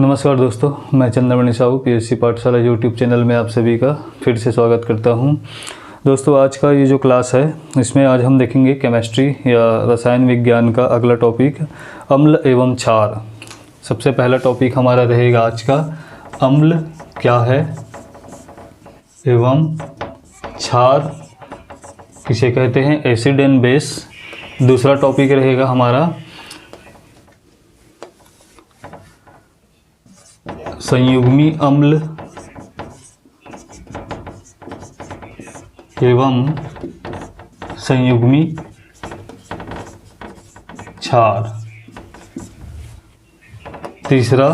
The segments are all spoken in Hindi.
नमस्कार दोस्तों, मैं चंद्रमणि साहू पीएससी पाठशाला यूट्यूब चैनल में आप सभी का फिर से स्वागत करता हूं। दोस्तों, आज का ये जो क्लास है इसमें आज हम देखेंगे केमिस्ट्री या रसायन विज्ञान का अगला टॉपिक अम्ल एवं क्षार। सबसे पहला टॉपिक हमारा रहेगा आज का अम्ल क्या है एवं क्षार किसे कहते हैं, एसिड एंड बेस। दूसरा टॉपिक रहेगा हमारा संयुग्मी अम्ल एवं संयुग्मी क्षार। तीसरा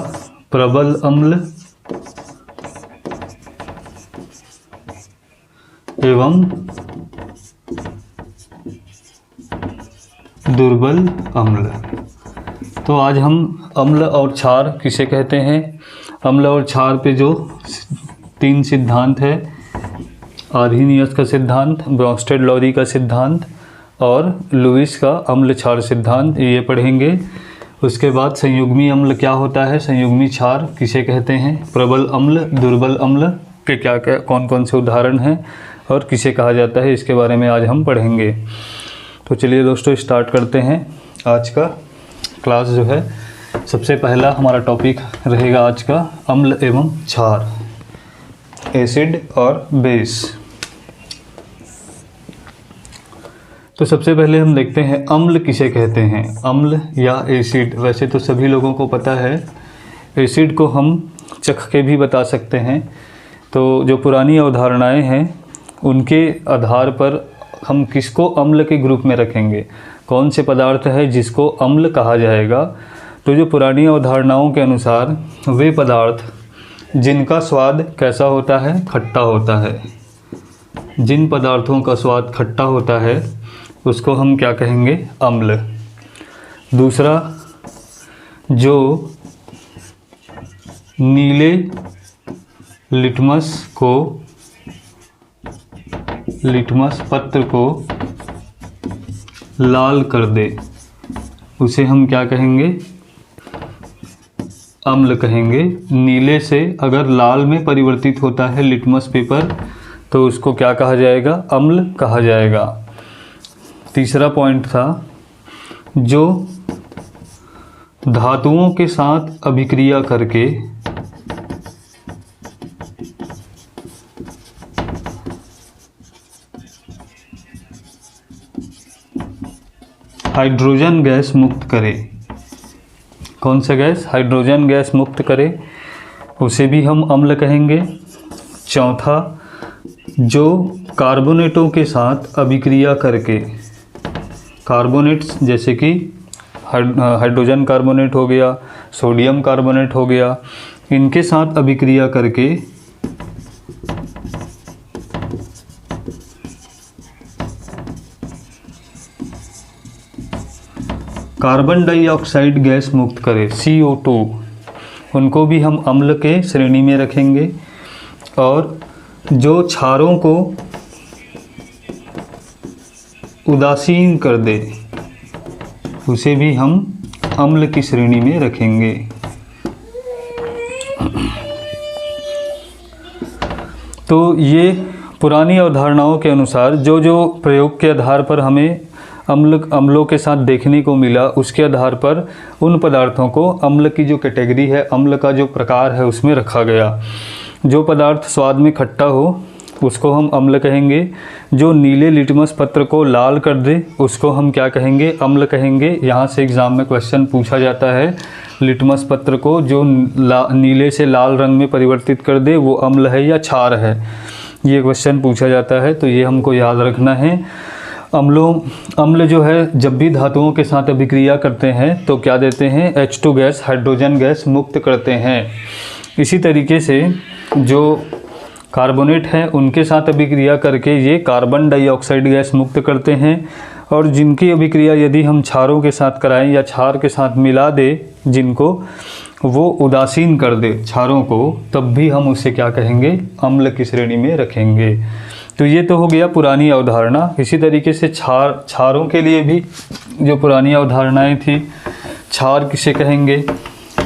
प्रबल अम्ल एवं दुर्बल अम्ल। तो आज हम अम्ल और क्षार किसे कहते हैं, अम्ल और क्षार पे जो 3 सिद्धांत है, आर्हीनियस का सिद्धांत, ब्रोंस्टेड-लॉरी का सिद्धांत और लुईस का अम्ल क्षार सिद्धांत, ये पढ़ेंगे। उसके बाद संयुग्मी अम्ल क्या होता है, संयुग्मी क्षार किसे कहते हैं, प्रबल अम्ल, दुर्बल अम्ल के क्या क्या कौन कौन से उदाहरण हैं और किसे कहा जाता है, इसके बारे में आज हम पढ़ेंगे। तो चलिए दोस्तों स्टार्ट करते हैं आज का क्लास जो है। सबसे पहला हमारा टॉपिक रहेगा आज का अम्ल एवं क्षार, एसिड और बेस। तो सबसे पहले हम देखते हैं अम्ल किसे कहते हैं, अम्ल या एसिड। वैसे तो सभी लोगों को पता है, एसिड को हम चख के भी बता सकते हैं। तो जो पुरानी अवधारणाएं हैं उनके आधार पर हम किसको अम्ल के ग्रुप में रखेंगे, कौन से पदार्थ है जिसको अम्ल कहा जाएगा। तो जो पुरानी अवधारणाओं के अनुसार वे पदार्थ जिनका स्वाद कैसा होता है, खट्टा होता है, जिन पदार्थों का स्वाद खट्टा होता है उसको हम क्या कहेंगे, अम्ल। दूसरा, जो नीले लिटमस पत्र को लाल कर दे उसे हम क्या कहेंगे, अम्ल कहेंगे। नीले से अगर लाल में परिवर्तित होता है लिटमस पेपर तो उसको क्या कहा जाएगा, अम्ल कहा जाएगा। तीसरा पॉइंट था, जो धातुओं के साथ अभिक्रिया करके हाइड्रोजन गैस मुक्त करे, कौन सा गैस, हाइड्रोजन गैस मुक्त करे, उसे भी हम अम्ल कहेंगे। चौथा, जो कार्बोनेटों के साथ अभिक्रिया करके, कार्बोनेट्स जैसे कि हाइड्रोजन कार्बोनेट हो गया, सोडियम कार्बोनेट हो गया, इनके साथ अभिक्रिया करके कार्बन डाइऑक्साइड गैस मुक्त करे, CO2, उनको भी हम अम्ल के श्रेणी में रखेंगे। और जो क्षारों को उदासीन कर दे उसे भी हम अम्ल की श्रेणी में रखेंगे। तो ये पुरानी अवधारणाओं के अनुसार जो जो प्रयोग के आधार पर हमें अम्लों के साथ देखने को मिला, उसके आधार पर उन पदार्थों को अम्ल की जो कैटेगरी है, अम्ल का जो प्रकार है उसमें रखा गया। जो पदार्थ स्वाद में खट्टा हो उसको हम अम्ल कहेंगे। जो नीले लिटमस पत्र को लाल कर दे उसको हम क्या कहेंगे, अम्ल कहेंगे। यहाँ से एग्ज़ाम में क्वेश्चन पूछा जाता है, लिटमस पत्र को जो नीले से लाल रंग में परिवर्तित कर दे वो अम्ल है या क्षार है, ये क्वेश्चन पूछा जाता है। तो ये हमको याद रखना है। अम्ल जो है जब भी धातुओं के साथ अभिक्रिया करते हैं तो क्या देते हैं, H2 गैस, हाइड्रोजन गैस मुक्त करते हैं। इसी तरीके से जो कार्बोनेट हैं उनके साथ अभिक्रिया करके ये कार्बन डाइऑक्साइड गैस मुक्त करते हैं। और जिनकी अभिक्रिया यदि हम क्षारों के साथ कराएं या क्षार के साथ मिला दे जिनको, वो उदासीन कर दे क्षारों को, तब भी हम उसे क्या कहेंगे, अम्ल की श्रेणी में रखेंगे। तो ये तो हो गया पुरानी अवधारणा। इसी तरीके से क्षारों के लिए भी जो पुरानी अवधारणाएं थी, क्षार किसे कहेंगे,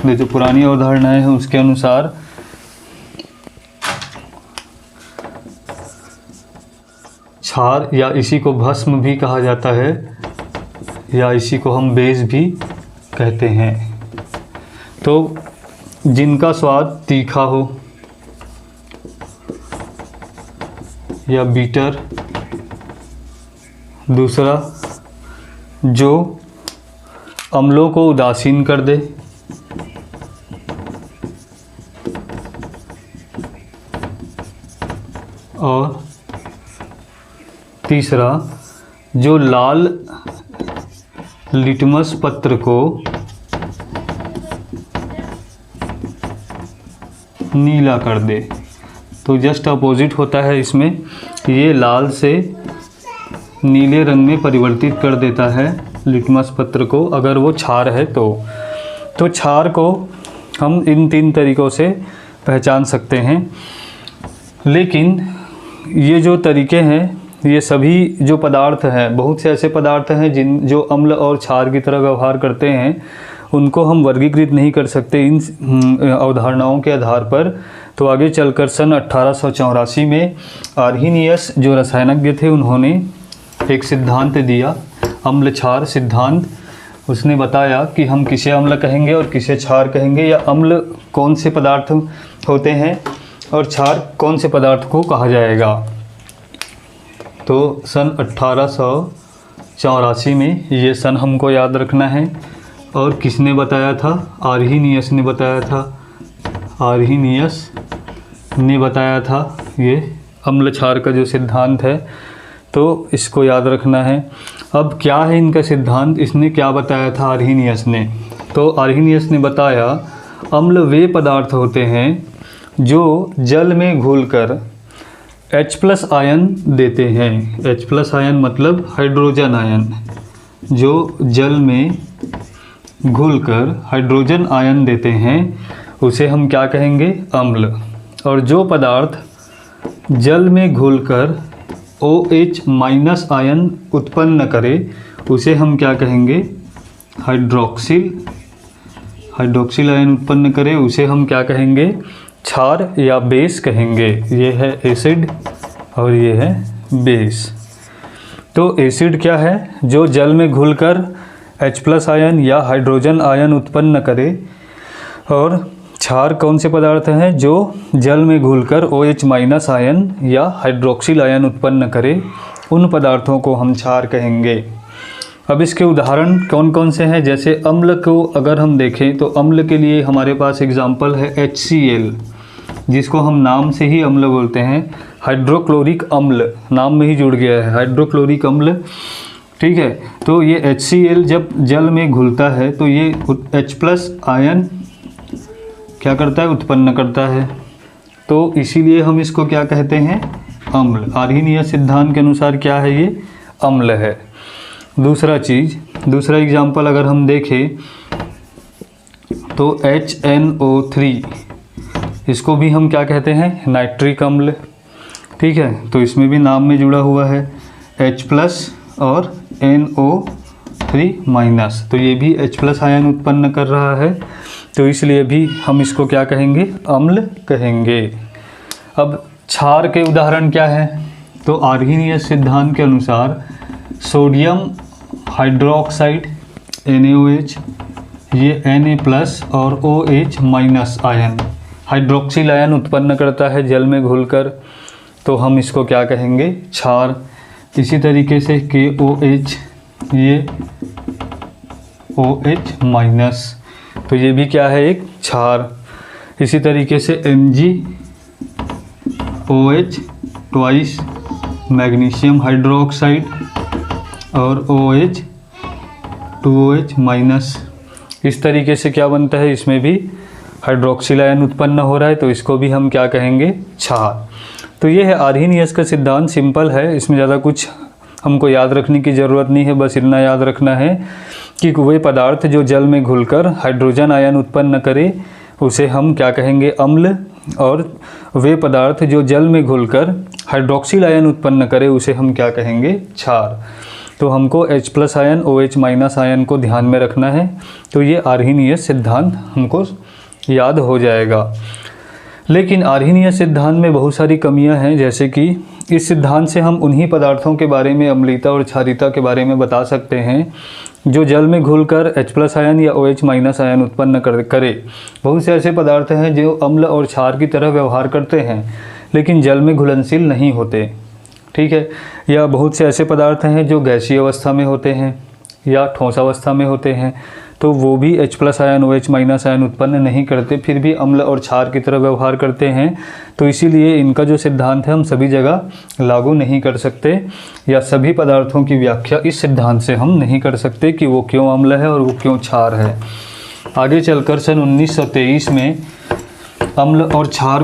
जो पुरानी अवधारणाएं हैं उसके अनुसार क्षार या इसी को भस्म भी कहा जाता है या इसी को हम बेस भी कहते हैं। तो जिनका स्वाद तीखा हो या बीटर, दूसरा जो अम्लों को उदासीन कर दे, और तीसरा जो लाल लिटमस पत्र को नीला कर दे। तो जस्ट अपोजिट होता है इसमें, ये लाल से नीले रंग में परिवर्तित कर देता है लिटमस पत्र को, अगर वो क्षार है तो क्षार को हम इन 3 तरीक़ों से पहचान सकते हैं। लेकिन ये जो तरीक़े हैं, ये सभी जो पदार्थ हैं, बहुत से ऐसे पदार्थ हैं जो अम्ल और क्षार की तरह व्यवहार करते हैं, उनको हम वर्गीकृत नहीं कर सकते इन अवधारणाओं के आधार पर। तो आगे चलकर सन 1884 में आर्हीनियस जो रसायनज्ञ थे, उन्होंने एक सिद्धांत दिया, अम्ल क्षार सिद्धांत। उसने बताया कि हम किसे अम्ल कहेंगे और किसे क्षार कहेंगे, या अम्ल कौन से पदार्थ होते हैं और क्षार कौन से पदार्थ को कहा जाएगा। तो सन 1884 में ये सन हमको याद रखना है। और किसने बताया था? आर्हीनियस ने बताया था। आर्हीनियस ने बताया था ये अम्ल क्षार का जो सिद्धांत है, तो इसको याद रखना है। अब क्या है इनका सिद्धांत, इसने क्या बताया था आर्हीनियस ने? तो आर्हीनियस ने बताया अम्ल वे पदार्थ होते हैं जो जल में घुलकर H+ आयन देते हैं। H+ आयन मतलब हाइड्रोजन आयन, जो जल में घुलकर हाइड्रोजन आयन देते हैं, उसे हम क्या कहेंगे? अम्ल। और जो पदार्थ जल में घुलकर OH- आयन उत्पन्न करे, उसे हम क्या कहेंगे? हाइड्रोक्सिल आयन उत्पन्न करे, उसे हम क्या कहेंगे? क्षार या बेस कहेंगे। ये है एसिड और ये है बेस। तो एसिड क्या है? जो जल में घुलकर H+ आयन या हाइड्रोजन आयन उत्पन्न करे। और क्षार कौन से पदार्थ हैं? जो जल में घुलकर OH- आयन या हाइड्रोक्सिल आयन उत्पन्न करे, उन पदार्थों को हम क्षार कहेंगे। अब इसके उदाहरण कौन कौन से हैं? जैसे अम्ल को अगर हम देखें तो अम्ल के लिए हमारे पास एग्जाम्पल है HCl, जिसको हम नाम से ही अम्ल बोलते हैं। हाइड्रोक्लोरिक अम्ल नाम में ही जुड़ गया है, हाइड्रोक्लोरिक अम्ल। ठीक है, तो ये HCl जब जल में घुलता है तो ये H+ आयन क्या करता है? उत्पन्न करता है। तो इसीलिए हम इसको क्या कहते हैं? अम्ल। आर्हीनियस सिद्धांत के अनुसार क्या है? ये अम्ल है। दूसरा एग्जाम्पल अगर हम देखें तो HNO3, इसको भी हम क्या कहते हैं? नाइट्रिक अम्ल। ठीक है, तो इसमें भी नाम में जुड़ा हुआ है H+ और NO3-, तो ये भी H+ आयन उत्पन्न कर रहा है, तो इसलिए भी हम इसको क्या कहेंगे? अम्ल कहेंगे। अब क्षार के उदाहरण क्या है? तो आर्हीनियस सिद्धांत के अनुसार सोडियम हाइड्रोक्साइड NaOH, ये Na+ और OH- आयन हाइड्रोक्सिल आयन उत्पन्न करता है जल में घुलकर, तो हम इसको क्या कहेंगे? क्षार। इसी तरीके से KOH, ये OH-, तो ये भी क्या है? एक क्षार। इसी तरीके से MgOH ट्वाइस मैग्नीशियम हाइड्रोक्साइड और OH 2OH-, इस तरीके से क्या बनता है? इसमें भी हाइड्रोक्सिल आयन उत्पन्न हो रहा है, तो इसको भी हम क्या कहेंगे? क्षार। तो ये है आर्हीनियस का सिद्धांत, सिंपल है, इसमें ज़्यादा कुछ हमको याद रखने की ज़रूरत नहीं है। बस इतना याद रखना है कि वे पदार्थ जो जल में घुलकर हाइड्रोजन आयन उत्पन्न करे, उसे हम क्या कहेंगे? अम्ल। और वे पदार्थ जो जल में घुलकर हाइड्रोक्सिल आयन उत्पन्न करे, उसे हम क्या कहेंगे? क्षार। तो हमको H+ आयन OH- आयन को ध्यान में रखना है। तो ये आर्हीनियस सिद्धांत हमको याद हो जाएगा। लेकिन आर्हीनियस सिद्धांत में बहुत सारी कमियां हैं, जैसे कि इस सिद्धांत से हम उन्हीं पदार्थों के बारे में, अम्लीयता और क्षारीयता के बारे में बता सकते हैं जो जल में घुलकर H+ आयन या OH- आयन उत्पन्न करे। बहुत से ऐसे पदार्थ हैं जो अम्ल और क्षार की तरह व्यवहार करते हैं लेकिन जल में घुलनशील नहीं होते, ठीक है। या बहुत से ऐसे पदार्थ हैं जो गैसीय अवस्था में होते हैं या ठोस अवस्था में होते हैं, तो वो भी H+ आयन OH- आयन उत्पन्न नहीं करते, फिर भी अम्ल और क्षार की तरह व्यवहार करते हैं। तो इसीलिए इनका जो सिद्धांत है हम सभी जगह लागू नहीं कर सकते, या सभी पदार्थों की व्याख्या इस सिद्धांत से हम नहीं कर सकते कि वो क्यों अम्ल है और वो क्यों क्षार है। आगे चलकर सन 1923 में अम्ल और क्षार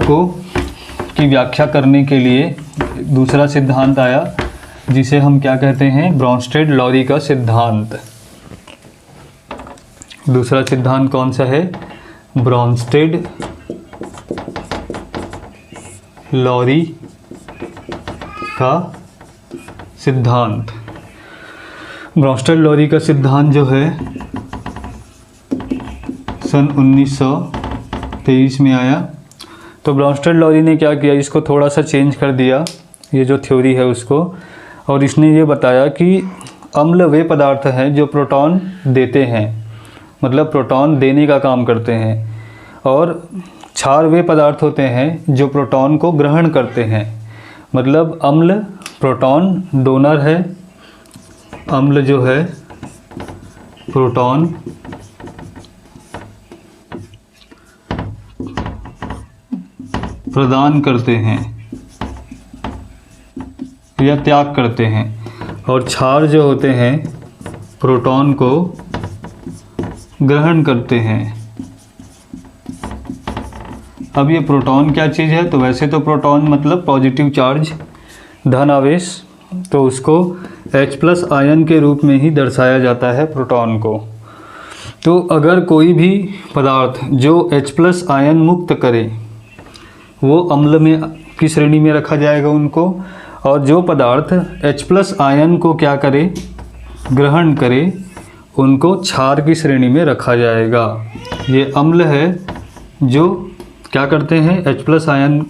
की व्याख्या करने के लिए दूसरा सिद्धांत आया, जिसे हम क्या कहते हैं, ब्रॉन्स्टेड-लॉरी का सिद्धांत। दूसरा सिद्धांत कौन सा है? ब्रॉन्स्टेड-लॉरी का सिद्धांत। ब्रॉन्स्टेड-लॉरी का सिद्धांत जो है सन 1923 में आया। तो ब्रॉन्स्टेड-लॉरी ने क्या किया, इसको थोड़ा सा चेंज कर दिया, ये जो थ्योरी है उसको, और इसने ये बताया कि अम्ल वे पदार्थ हैं जो प्रोटॉन देते हैं, मतलब प्रोटॉन देने का काम करते हैं, और क्षार वे पदार्थ होते हैं जो प्रोटॉन को ग्रहण करते हैं। मतलब अम्ल प्रोटॉन डोनर है, अम्ल जो है प्रोटॉन प्रदान करते हैं या त्याग करते हैं, और क्षार जो होते हैं प्रोटॉन को ग्रहण करते हैं। अब ये प्रोटॉन क्या चीज़ है? तो वैसे तो प्रोटॉन मतलब पॉजिटिव चार्ज, धन आवेश, तो उसको H+ आयन के रूप में ही दर्शाया जाता है प्रोटॉन को। तो अगर कोई भी पदार्थ जो H+ आयन मुक्त करे वो अम्ल में की श्रेणी में रखा जाएगा उनको, और जो पदार्थ H+ आयन को क्या करे, ग्रहण करे, उनको क्षार की श्रेणी में रखा जाएगा। ये अम्ल है जो क्या करते हैं, H+ आयन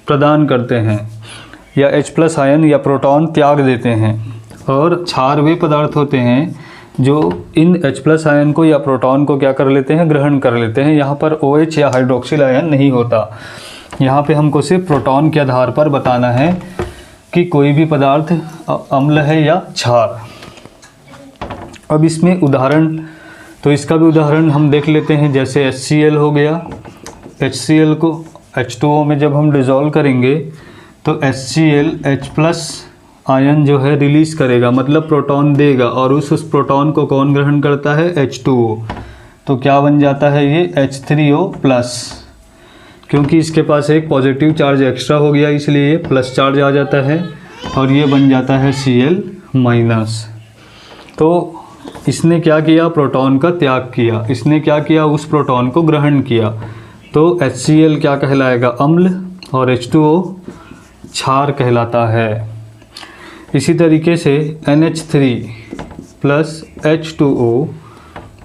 प्रदान करते हैं या H+ आयन या प्रोटॉन त्याग देते हैं, और क्षार वे पदार्थ होते हैं जो इन H+ आयन को या प्रोटॉन को क्या कर लेते हैं, ग्रहण कर लेते हैं। यहाँ पर OH या हाइड्रोक्सिल आयन नहीं होता, यहाँ पे हमको सिर्फ प्रोटॉन के आधार पर बताना है कि कोई भी पदार्थ अम्ल है या क्षार। अब इसमें उदाहरण, तो इसका भी उदाहरण हम देख लेते हैं, जैसे HCl हो गया। HCl को H2O में जब हम डिज़ोल्व करेंगे तो HCl H+ आयन जो है रिलीज़ करेगा, मतलब प्रोटॉन देगा, और उस प्रोटॉन को कौन ग्रहण करता है, H2O। तो क्या बन जाता है ये H3O+, क्योंकि इसके पास एक पॉजिटिव चार्ज एक्स्ट्रा हो गया इसलिए ये प्लस चार्ज आ जाता है, और ये बन जाता है Cl-। तो इसने क्या किया, प्रोटॉन का त्याग किया, इसने क्या किया, उस प्रोटॉन को ग्रहण किया। तो HCl क्या कहलाएगा, अम्ल, और H2O क्षार कहलाता है। इसी तरीके से NH3 + H2O,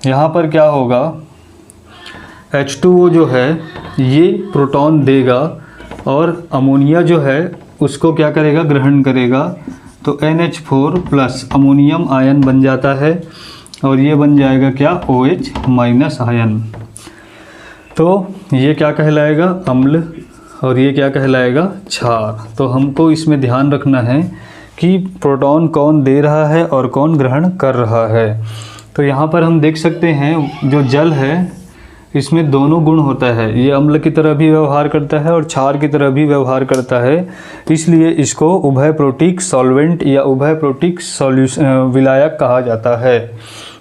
यहाँ पर क्या होगा, H2O जो है ये प्रोटॉन देगा और अमोनिया जो है उसको क्या करेगा, ग्रहण करेगा। तो NH4+ अमोनियम आयन बन जाता है, और ये बन जाएगा क्या, OH- आयन। तो ये क्या कहलाएगा, अम्ल, और ये क्या कहलाएगा, क्षार। तो हमको इसमें ध्यान रखना है कि प्रोटॉन कौन दे रहा है और कौन ग्रहण कर रहा है। तो यहाँ पर हम देख सकते हैं जो जल है इसमें दोनों गुण होता है, ये अम्ल की तरह भी व्यवहार करता है और क्षार की तरह भी व्यवहार करता है, इसलिए इसको उभय प्रोटिक सॉल्वेंट या उभय प्रोटिक विलायक कहा जाता है।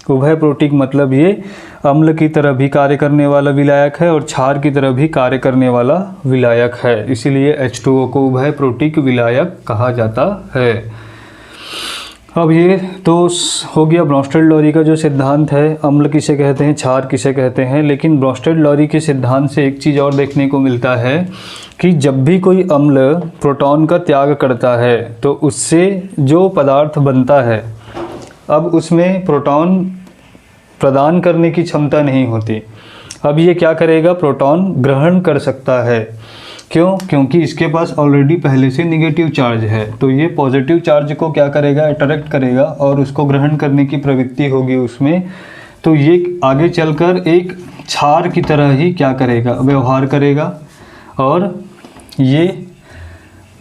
उभय प्रोटिक मतलब ये अम्ल की तरह भी कार्य करने वाला विलायक है और क्षार की तरह भी कार्य करने वाला विलायक है, इसीलिए H2O को उभय प्रोटिक विलायक कहा जाता है। अब ये तो हो गया ब्रॉन्स्टेड-लॉरी का जो सिद्धांत है, अम्ल किसे कहते हैं, क्षार किसे कहते हैं। लेकिन ब्रॉन्स्टेड-लॉरी के सिद्धांत से एक चीज़ और देखने को मिलता है कि जब भी कोई अम्ल प्रोटॉन का त्याग करता है तो उससे जो पदार्थ बनता है अब उसमें प्रोटॉन प्रदान करने की क्षमता नहीं होती। अब ये क्या करेगा, प्रोटॉन ग्रहण कर सकता है। क्यों? क्योंकि इसके पास ऑलरेडी पहले से निगेटिव चार्ज है, तो ये पॉजिटिव चार्ज को क्या करेगा, अट्रैक्ट करेगा और उसको ग्रहण करने की प्रवृत्ति होगी उसमें। तो ये आगे चलकर एक क्षार की तरह ही क्या करेगा, व्यवहार करेगा। और ये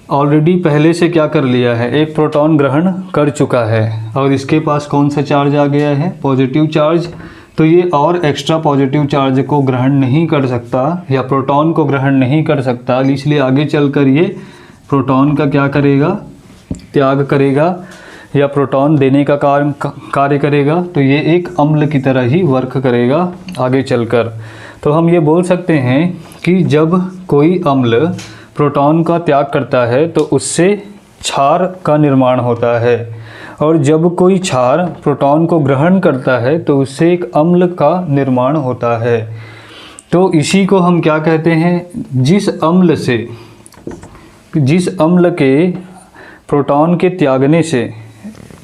ऑलरेडी पहले से क्या कर लिया है, एक प्रोटॉन ग्रहण कर चुका है और इसके पास कौन सा चार्ज आ गया है, पॉजिटिव चार्ज। तो ये और एक्स्ट्रा पॉजिटिव चार्ज को ग्रहण नहीं कर सकता या प्रोटॉन को ग्रहण नहीं कर सकता, इसलिए आगे चलकर ये प्रोटॉन का क्या करेगा, त्याग करेगा या प्रोटॉन देने का कार्य करेगा। तो ये एक अम्ल की तरह ही वर्क करेगा आगे चलकर। तो हम ये बोल सकते हैं कि जब कोई अम्ल प्रोटॉन का त्याग करता है तो उससे क्षार का निर्माण होता है, और जब कोई क्षार प्रोटॉन को ग्रहण करता है तो उससे एक अम्ल का निर्माण होता है। तो इसी को हम क्या कहते हैं, जिस अम्ल के प्रोटॉन के त्यागने से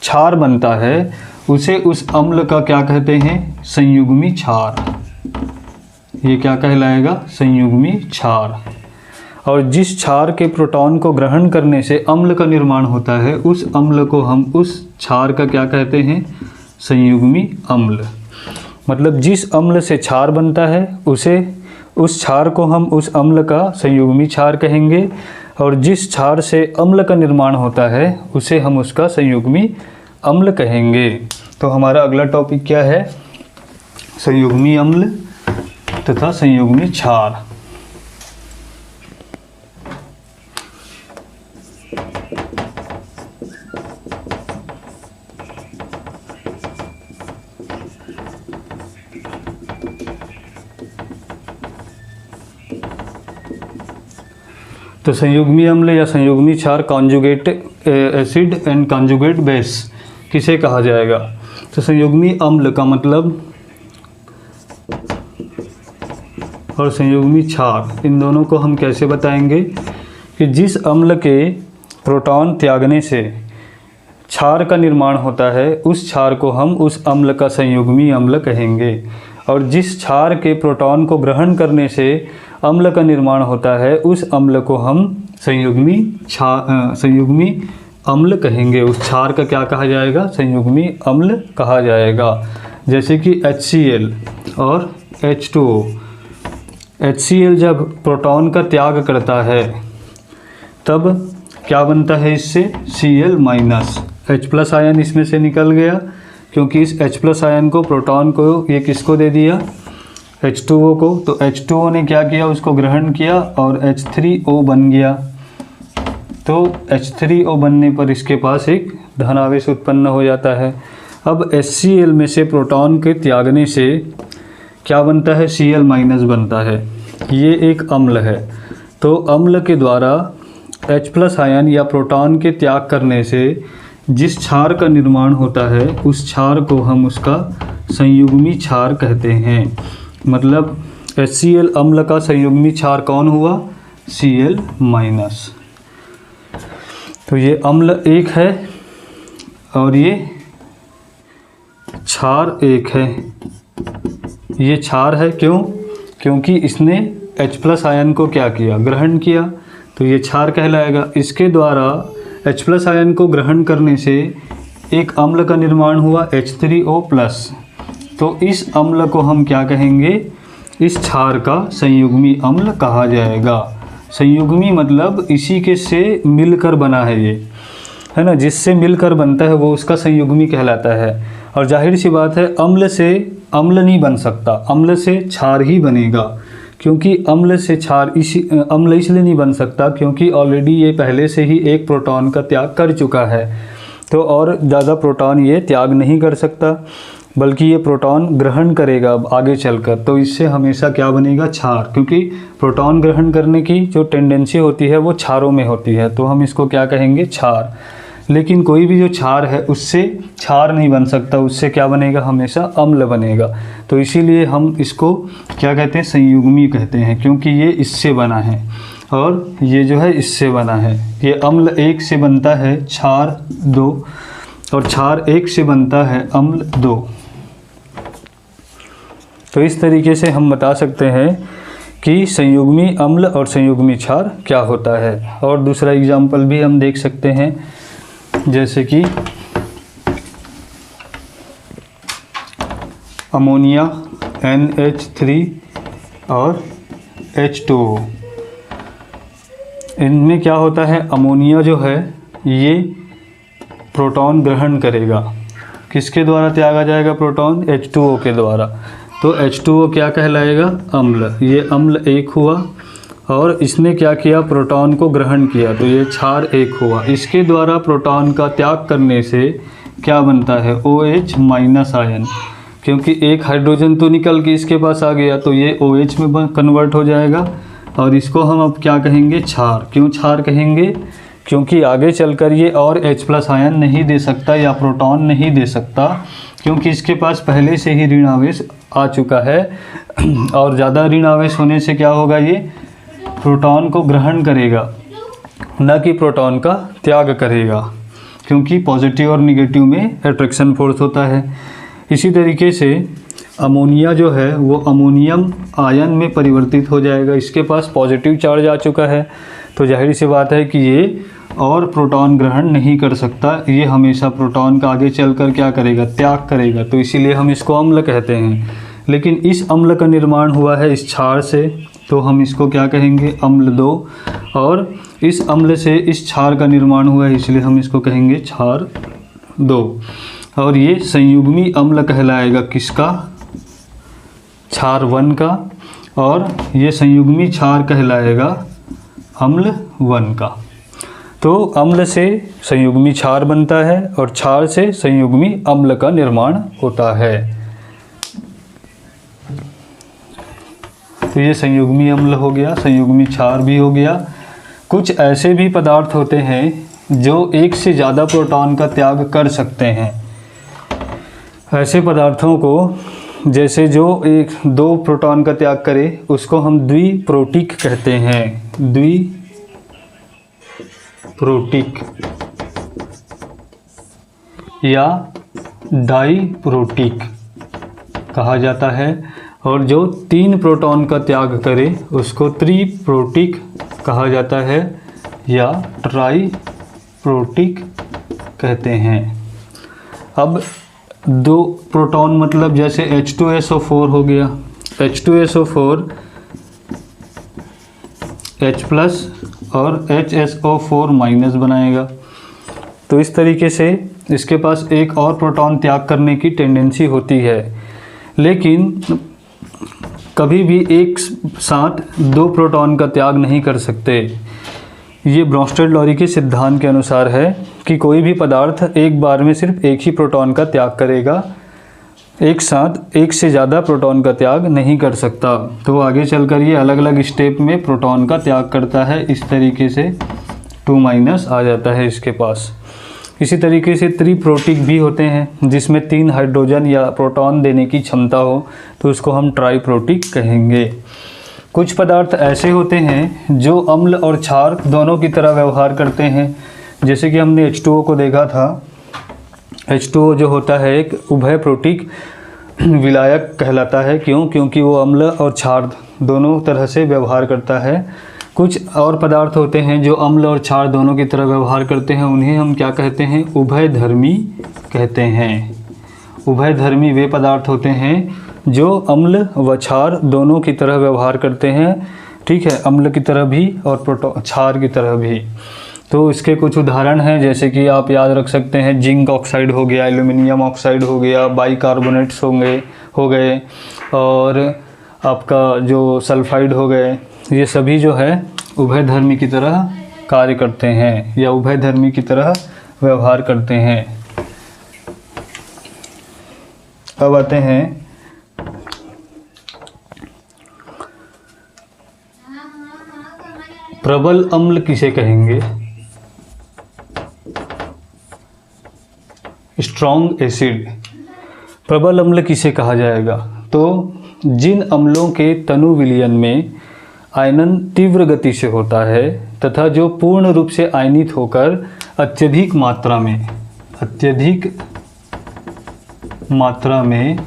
क्षार बनता है उसे उस अम्ल का क्या कहते हैं, संयुग्मी क्षार। ये क्या कहलाएगा, संयुग्मी क्षार। और जिस क्षार के प्रोटॉन को ग्रहण करने से अम्ल का निर्माण होता है उस अम्ल को हम उस क्षार का क्या कहते हैं, संयुग्मी अम्ल। मतलब जिस अम्ल से क्षार बनता है उस क्षार को हम उस अम्ल का संयुग्मी क्षार कहेंगे, और जिस क्षार से अम्ल का निर्माण होता है उसे हम उसका संयुग्मी अम्ल कहेंगे। तो हमारा अगला टॉपिक क्या है, संयुग्मी अम्ल तथा संयुग्मी क्षार। तो संयुग्मी अम्ल या संयुग्मी क्षार conjugate acid and conjugate base किसे कहा जाएगा। तो संयुग्मी अम्ल का मतलब और संयुग्मी क्षार, इन दोनों को हम कैसे बताएंगे कि जिस अम्ल के प्रोटॉन त्यागने से क्षार का निर्माण होता है उस क्षार को हम उस अम्ल का संयुग्मी अम्ल कहेंगे, और जिस क्षार के प्रोटॉन को ग्रहण करने से अम्ल का निर्माण होता है उस अम्ल को हम संयुग्मी अम्ल कहेंगे। उस क्षार का क्या कहा जाएगा, संयुग्मी अम्ल कहा जाएगा। जैसे कि HCl और H2O। HCl जब प्रोटॉन का त्याग करता है तब क्या बनता है, इससे Cl-, H+ आयन इसमें से निकल गया, क्योंकि इस H+ आयन को प्रोटॉन को ये किसको दे दिया, H2O को। तो H2O ने क्या किया, उसको ग्रहण किया और H3O बन गया। तो H3O बनने पर इसके पास एक धनावेश उत्पन्न हो जाता है। अब HCl में से प्रोटॉन के त्यागने से क्या बनता है, Cl- बनता है। ये एक अम्ल है। तो अम्ल के द्वारा H+ आयन या प्रोटॉन के त्याग करने से जिस क्षार का निर्माण होता है उस क्षार को हम उसका संयुग्मी क्षार कहते हैं। मतलब HCl अम्ल का संयुग्मी क्षार कौन हुआ, Cl-। तो ये अम्ल एक है और ये क्षार एक है। ये क्षार है क्यों, क्योंकि इसने H+ आयन को क्या किया, ग्रहण किया, तो ये क्षार कहलाएगा। इसके द्वारा H+ आयन को ग्रहण करने से एक अम्ल का निर्माण हुआ H3O+। तो इस अम्ल को हम क्या कहेंगे, इस क्षार का संयुग्मी अम्ल कहा जाएगा। संयुग्मी मतलब इसी के से मिलकर बना है, ये है ना, जिससे मिलकर बनता है वो उसका संयुग्मी कहलाता है। और जाहिर सी बात है अम्ल से अम्ल नहीं बन सकता, अम्ल से क्षार ही बनेगा, क्योंकि अम्ल से क्षार अम्ल इसलिए नहीं बन सकता क्योंकि ऑलरेडी ये पहले से ही एक प्रोटॉन का त्याग कर चुका है, तो और ज़्यादा प्रोटॉन ये त्याग नहीं कर सकता, बल्कि ये प्रोटॉन ग्रहण करेगा आगे चलकर। तो इससे हमेशा क्या बनेगा, क्षार, क्योंकि प्रोटॉन ग्रहण करने की जो टेंडेंसी होती है वो क्षारों में होती है, तो हम इसको क्या कहेंगे, क्षार। लेकिन कोई भी जो क्षार है उससे क्षार नहीं बन सकता, उससे क्या बनेगा, हमेशा अम्ल बनेगा। तो इसीलिए हम इसको क्या कहते हैं, संयुग्मी कहते हैं, क्योंकि ये इससे बना है और ये जो है इससे बना है। ये अम्ल एक से बनता है, क्षार दो, और क्षार 1 से बनता है अम्ल 2। तो इस तरीके से हम बता सकते हैं कि संयुग्मी अम्ल और संयुग्मी क्षार क्या होता है। और दूसरा एग्जाम्पल भी हम देख सकते हैं, जैसे कि अमोनिया NH3 और H2O। इनमें क्या होता है, अमोनिया जो है ये प्रोटॉन ग्रहण करेगा। किसके द्वारा त्यागा जाएगा प्रोटॉन? H2O के द्वारा। तो H2O क्या कहलाएगा? अम्ल। ये अम्ल 1 हुआ और इसने क्या किया? प्रोटॉन को ग्रहण किया, तो ये क्षार 1 हुआ। इसके द्वारा प्रोटॉन का त्याग करने से क्या बनता है? OH माइनस आयन, क्योंकि एक हाइड्रोजन तो निकल के इसके पास आ गया, तो ये OH में कन्वर्ट हो जाएगा और इसको हम अब क्या कहेंगे? क्षार। क्यों क्षार कहेंगे? क्योंकि आगे चलकर ये और H+ आयन नहीं दे सकता या प्रोटॉन नहीं दे सकता, क्योंकि इसके पास पहले से ही ऋण आवेश आ चुका है। और ज़्यादा ऋण आवेश होने से क्या होगा? ये प्रोटॉन को ग्रहण करेगा, न कि प्रोटॉन का त्याग करेगा, क्योंकि पॉजिटिव और निगेटिव में अट्रैक्शन फोर्स होता है। इसी तरीके से अमोनिया जो है वो अमोनियम आयन में परिवर्तित हो जाएगा। इसके पास पॉजिटिव चार्ज आ चुका है, तो जाहिर सी बात है कि ये और प्रोटॉन ग्रहण नहीं कर सकता। ये हमेशा प्रोटॉन का आगे चलकर क्या करेगा? त्याग करेगा। तो इसीलिए हम इसको अम्ल कहते हैं। लेकिन इस अम्ल का निर्माण हुआ है इस क्षार से, तो हम इसको क्या कहेंगे? अम्ल 2। और इस अम्ल से इस क्षार का निर्माण हुआ है, इसलिए हम इसको कहेंगे क्षार 2। और ये संयुग्मी अम्ल कहलाएगा किसका? क्षार 1 का। और ये संयुग्मी क्षार कहलाएगा अम्ल 1 का। तो अम्ल से संयुग्मी क्षार बनता है और क्षार से संयुग्मी अम्ल का निर्माण होता है। तो ये संयुग्मी अम्ल हो गया, संयुग्मी क्षार भी हो गया। कुछ ऐसे भी पदार्थ होते हैं जो एक से ज़्यादा प्रोटॉन का त्याग कर सकते हैं। ऐसे पदार्थों को, जैसे जो 1-2 प्रोटॉन का त्याग करे, उसको हम द्विप्रोटिक कहते हैं। द्विप्रोटिक या डाइप्रोटिक कहा जाता है। और जो 3 प्रोटॉन का त्याग करे उसको त्रिप्रोटिक कहा जाता है या ट्राइप्रोटिक कहते हैं। अब 2 प्रोटॉन मतलब जैसे H2SO4 हो गया, H2SO4 H+ और HSO4 माइनस बनाएगा। तो इस तरीके से इसके पास एक और प्रोटॉन त्याग करने की टेंडेंसी होती है, लेकिन कभी भी एक साथ 2 प्रोटॉन का त्याग नहीं कर सकते। ये ब्रोंस्टेड-लॉरी के सिद्धांत के अनुसार है कि कोई भी पदार्थ एक बार में सिर्फ एक ही प्रोटॉन का त्याग करेगा, एक साथ एक से ज़्यादा प्रोटॉन का त्याग नहीं कर सकता। तो आगे चलकर ये अलग अलग स्टेप में प्रोटॉन का त्याग करता है। इस तरीके से 2- आ जाता है इसके पास। इसी तरीके से त्रिप्रोटिक भी होते हैं, जिसमें 3 हाइड्रोजन या प्रोटॉन देने की क्षमता हो, तो उसको हम ट्राइप्रोटिक कहेंगे। कुछ पदार्थ ऐसे होते हैं जो अम्ल और क्षार दोनों की तरह व्यवहार करते हैं। जैसे कि हमने H2O को देखा था। H2O जो होता है एक उभयप्रोटिक विलायक कहलाता है। क्यों? क्योंकि वो अम्ल और क्षार दोनों तरह से व्यवहार करता है। कुछ और पदार्थ होते हैं जो अम्ल और क्षार दोनों की तरह व्यवहार करते हैं, उन्हें हम क्या कहते हैं? उभयधर्मी कहते हैं। उभयधर्मी वे पदार्थ होते हैं जो अम्ल व क्षार दोनों की तरह व्यवहार करते हैं। ठीक है, अम्ल की तरह भी और क्षार की तरह भी। तो इसके कुछ उदाहरण हैं, जैसे कि आप याद रख सकते हैं, जिंक ऑक्साइड हो गया, एल्यूमिनियम ऑक्साइड हो गया, बाइकार्बोनेट्स हो गए और आपका जो सल्फाइड हो गए। ये सभी जो है उभयधर्मी की तरह कार्य करते हैं या उभयधर्मी की तरह व्यवहार करते हैं। अब आते हैं प्रबल अम्ल किसे कहेंगे? Strong acid. प्रबल अम्ल किसे कहा जाएगा? तो जिन अम्लों के तनु विलयन में आयनन तीव्र गति से होता है तथा जो पूर्ण रूप से आयनित होकर अत्यधिक मात्रा में अत्यधिक मात्रा में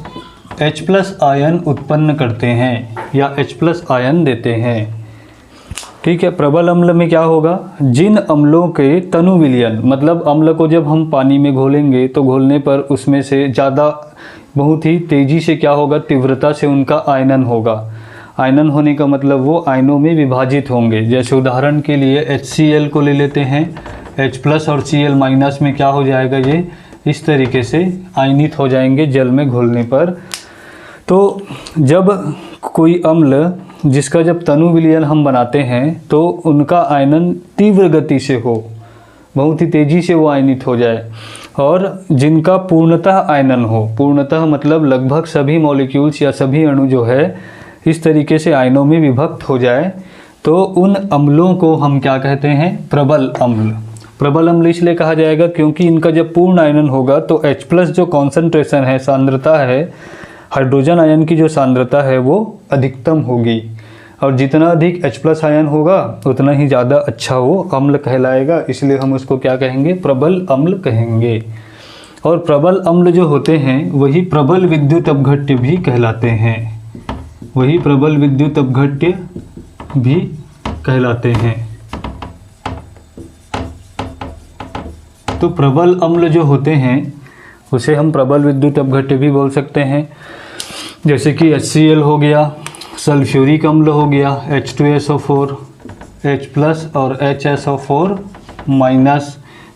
H+ आयन उत्पन्न करते हैं या H+ आयन देते हैं। ठीक है। प्रबल अम्ल में क्या होगा, जिन अम्लों के तनु विलयन, मतलब अम्ल को जब हम पानी में घोलेंगे तो घोलने पर उसमें से ज़्यादा बहुत ही तेज़ी से क्या होगा, तीव्रता से उनका आयनन होगा। आयनन होने का मतलब वो आयनों में विभाजित होंगे। जैसे उदाहरण के लिए HCl को ले लेते हैं, H+ और Cl- में क्या हो जाएगा, ये इस तरीके से आयनित हो जाएंगे जल में घोलने पर। तो जब कोई अम्ल जिसका जब तनु विलयन हम बनाते हैं तो उनका आयनन तीव्र गति से हो, बहुत ही तेज़ी से वो आयनित हो जाए, और जिनका पूर्णतः आयनन हो, पूर्णतः मतलब लगभग सभी मॉलिक्यूल्स या सभी अणु जो है इस तरीके से आयनों में विभक्त हो जाए, तो उन अम्लों को हम क्या कहते हैं, प्रबल अम्ल। प्रबल अम्ल इसलिए कहा जाएगा क्योंकि इनका जब पूर्ण आयनन होगा तो H+ जो कॉन्सेंट्रेशन है, सांद्रता है, हाइड्रोजन आयन की जो सांद्रता है वो अधिकतम होगी, और जितना अधिक H+ आयन होगा उतना ही ज़्यादा अच्छा वो अम्ल कहलाएगा। इसलिए हम उसको क्या कहेंगे, प्रबल अम्ल कहेंगे। और प्रबल अम्ल जो होते हैं वही प्रबल विद्युत अपघट्य भी कहलाते हैं, वही प्रबल विद्युत अपघट्य भी कहलाते हैं। तो प्रबल अम्ल जो होते हैं उसे हम प्रबल विद्युत अपघट्य भी बोल सकते हैं। जैसे कि HCl हो गया, सल्फ्यूरिक अम्ल हो गया H2SO4, H+ और HSO4-,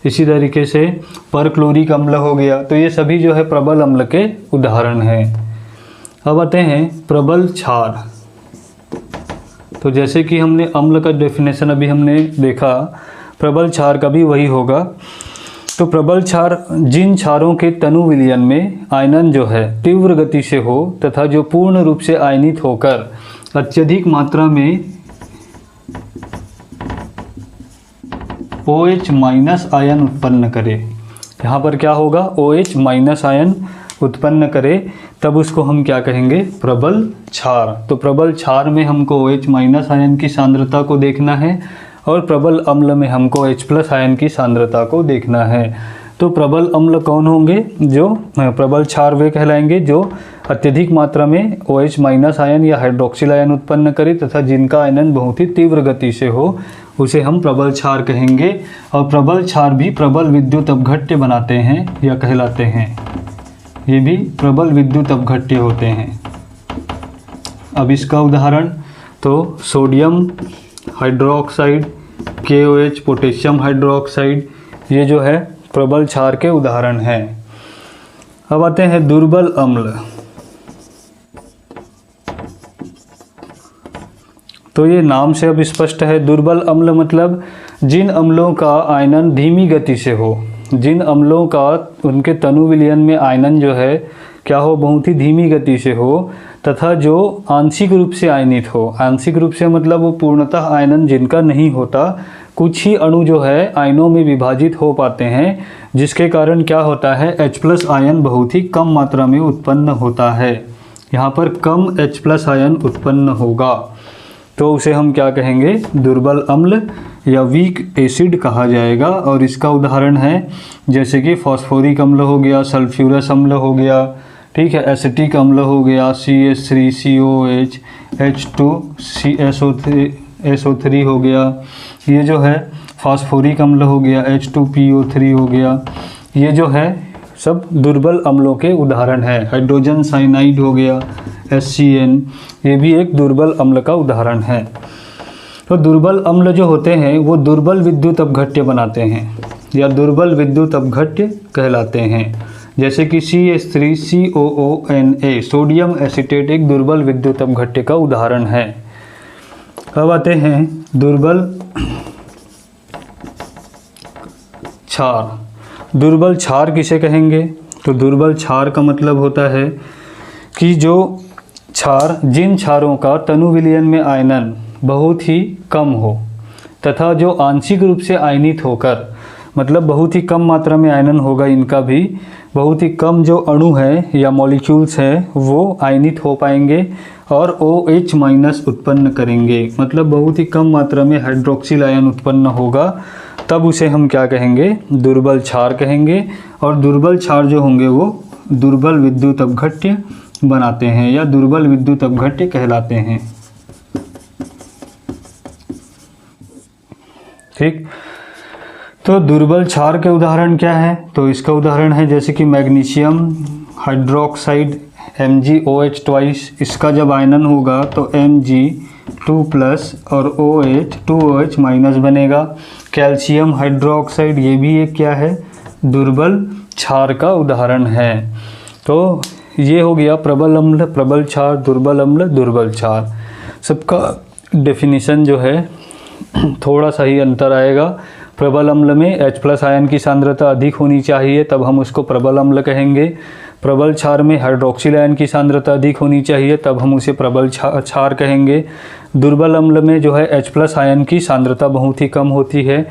इसी तरीके से परक्लोरिक अम्ल हो गया। तो ये सभी जो है प्रबल अम्ल के उदाहरण हैं। अब आते हैं प्रबल क्षार। तो जैसे कि हमने अम्ल का डेफिनेशन अभी हमने देखा, प्रबल क्षार का भी वही होगा। तो प्रबल क्षार जिन क्षारों के तनु विलयन में आयनन जो है तीव्र गति से हो तथा जो पूर्ण रूप से आयनित होकर अत्यधिक मात्रा में OH- आयन उत्पन्न करे। यहाँ पर क्या होगा, OH- आयन उत्पन्न करे, तब उसको हम क्या कहेंगे, प्रबल क्षार। तो प्रबल क्षार में हमको OH- आयन की सांद्रता को देखना है और प्रबल अम्ल में हमको H+ आयन की सांद्रता को देखना है। तो प्रबल अम्ल कौन होंगे, जो प्रबल क्षार वे कहलाएंगे जो अत्यधिक मात्रा में OH- आयन या हाइड्रोक्सिल आयन उत्पन्न करे तथा जिनका आयनन बहुत ही तीव्र गति से हो, उसे हम प्रबल क्षार कहेंगे। और प्रबल क्षार भी प्रबल विद्युत अपघट्य बनाते हैं या कहलाते हैं, ये भी प्रबल विद्युत अपघट्य होते हैं। अब इसका उदाहरण, तो sodium hydroxide, KOH, potassium hydroxide, ये जो है प्रबल क्षार के उदाहरण हैं। अब आते हैं दुर्बल अम्ल। तो ये नाम से अब स्पष्ट है, दुर्बल अम्ल मतलब जिन अम्लों का आयनन धीमी गति से हो, जिन अम्लों का उनके तनु विलयन में आयनन जो है क्या हो, बहुत ही धीमी गति से हो, तथा जो आंशिक रूप से आयनित हो। आंशिक रूप से मतलब वो पूर्णतः आयनन जिनका नहीं होता, कुछ ही अणु जो है आयनों में विभाजित हो पाते हैं, जिसके कारण क्या होता है, H+ आयन बहुत ही कम मात्रा में उत्पन्न होता है। यहाँ पर कम H+ आयन उत्पन्न होगा, तो उसे हम क्या कहेंगे, दुर्बल अम्ल या वीक एसिड कहा जाएगा। और इसका उदाहरण है जैसे कि फॉस्फोरिक अम्ल हो गया, सल्फ्यूरस अम्ल हो गया, ठीक है, एसिटिक अम्ल हो गया, CH3COOH, H2SO3 हो गया, ये जो है फास्फोरिक अम्ल हो गया, H2PO3 हो गया, ये जो है सब दुर्बल अम्लों के उदाहरण हैं। हाइड्रोजन साइनाइड हो गया, HCN, ये भी एक दुर्बल अम्ल का उदाहरण है। तो दुर्बल अम्ल जो होते हैं वो दुर्बल विद्युत अपघट्य बनाते हैं या दुर्बल विद्युत अपघट्य कहलाते हैं। जैसे कि CH3COONA, सोडियम एसीटेट, एक दुर्बल विद्युत अपघट्य का उदाहरण है। अब आते हैं दुर्बल क्षार। दुर्बल क्षार किसे कहेंगे, तो दुर्बल क्षार का मतलब होता है कि जो क्षार, जिन क्षारों का तनु विलयन में आयनन बहुत ही कम हो तथा जो आंशिक रूप से आयनित होकर, मतलब बहुत ही कम मात्रा में आयनन होगा इनका भी, बहुत ही कम जो अणु है या मॉलिक्यूल्स हैं वो आयनित हो पाएंगे और OH- उत्पन्न करेंगे, मतलब बहुत ही कम मात्रा में हाइड्रोक्सिल आयन उत्पन्न होगा तब उसे हम क्या कहेंगे, दुर्बल क्षार कहेंगे। और दुर्बल क्षार जो होंगे वो दुर्बल विद्युत अपघट्य बनाते हैं या दुर्बल विद्युत अपघट्य कहलाते हैं। ठीक, तो दुर्बल क्षार के उदाहरण क्या है, तो इसका उदाहरण है जैसे कि मैग्नीशियम हाइड्रोक्साइड MgOH ट्वाइस, इसका जब आयनन होगा तो Mg2+ और OH 2OH माइनस बनेगा। कैल्शियम हाइड्रोक्साइड, ये भी एक क्या है, दुर्बल क्षार का उदाहरण है। तो ये हो गया प्रबल अम्ल, प्रबल क्षार, दुर्बल अम्ल, दुर्बल क्षार। सबका डेफिनेशन जो है थोड़ा सा ही अंतर आएगा। प्रबल अम्ल में H+ आयन की सांद्रता अधिक होनी चाहिए, तब हम उसको प्रबल अम्ल कहेंगे। प्रबल क्षार में हाइड्रोक्सिल आयन की सांद्रता अधिक होनी चाहिए, तब हम उसे प्रबल क्षार कहेंगे। दुर्बल अम्ल में जो है H+ आयन की सांद्रता बहुत ही कम होती है,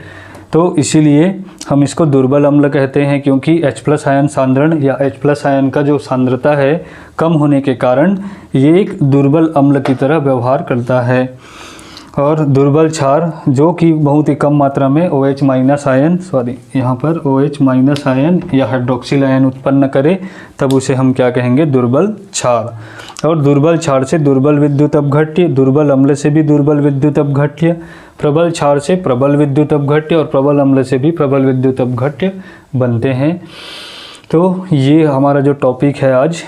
तो इसीलिए हम इसको दुर्बल अम्ल कहते हैं, क्योंकि H+ आयन सांद्रण या H+ आयन का जो सांद्रता है कम होने के कारण ये एक दुर्बल अम्ल की तरह व्यवहार करता है। और दुर्बल क्षार जो कि बहुत ही कम मात्रा में OH- आयन यहाँ पर OH- आयन या हाइड्रोक्सिल आयन उत्पन्न करे, तब उसे हम क्या कहेंगे, दुर्बल क्षार। और दुर्बल क्षार से दुर्बल विद्युत अपघट्य, दुर्बल अम्ल से भी दुर्बल विद्युत अपघट्य, प्रबल क्षार से प्रबल विद्युत अपघट्य और प्रबल अम्ल से भी प्रबल विद्युत अपघट्य बनते हैं। तो ये हमारा जो टॉपिक है आज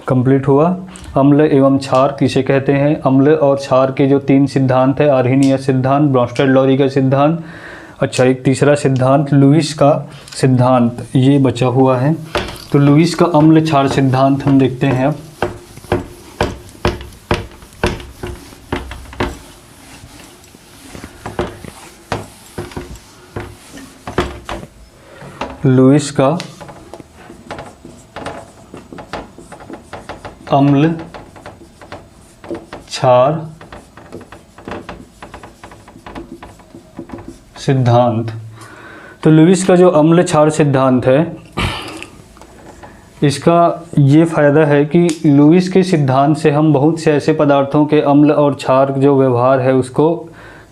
कंप्लीट हुआ। अम्ल एवं क्षार किसे कहते हैं, अम्ल और क्षार के जो 3 सिद्धांत है, आर्हेनियस सिद्धांत, ब्रॉन्स्टेड-लॉरी का सिद्धांत, अच्छा एक तीसरा सिद्धांत लुईस का सिद्धांत, ये बचा हुआ है। तो लुईस का अम्ल क्षार सिद्धांत हम देखते हैं अब। लुईस का अम्ल क्षार सिद्धांत। तो लुईस का जो अम्ल क्षार सिद्धांत है, इसका ये फ़ायदा है कि लुईस के सिद्धांत से हम बहुत से ऐसे पदार्थों के अम्ल और क्षार जो व्यवहार है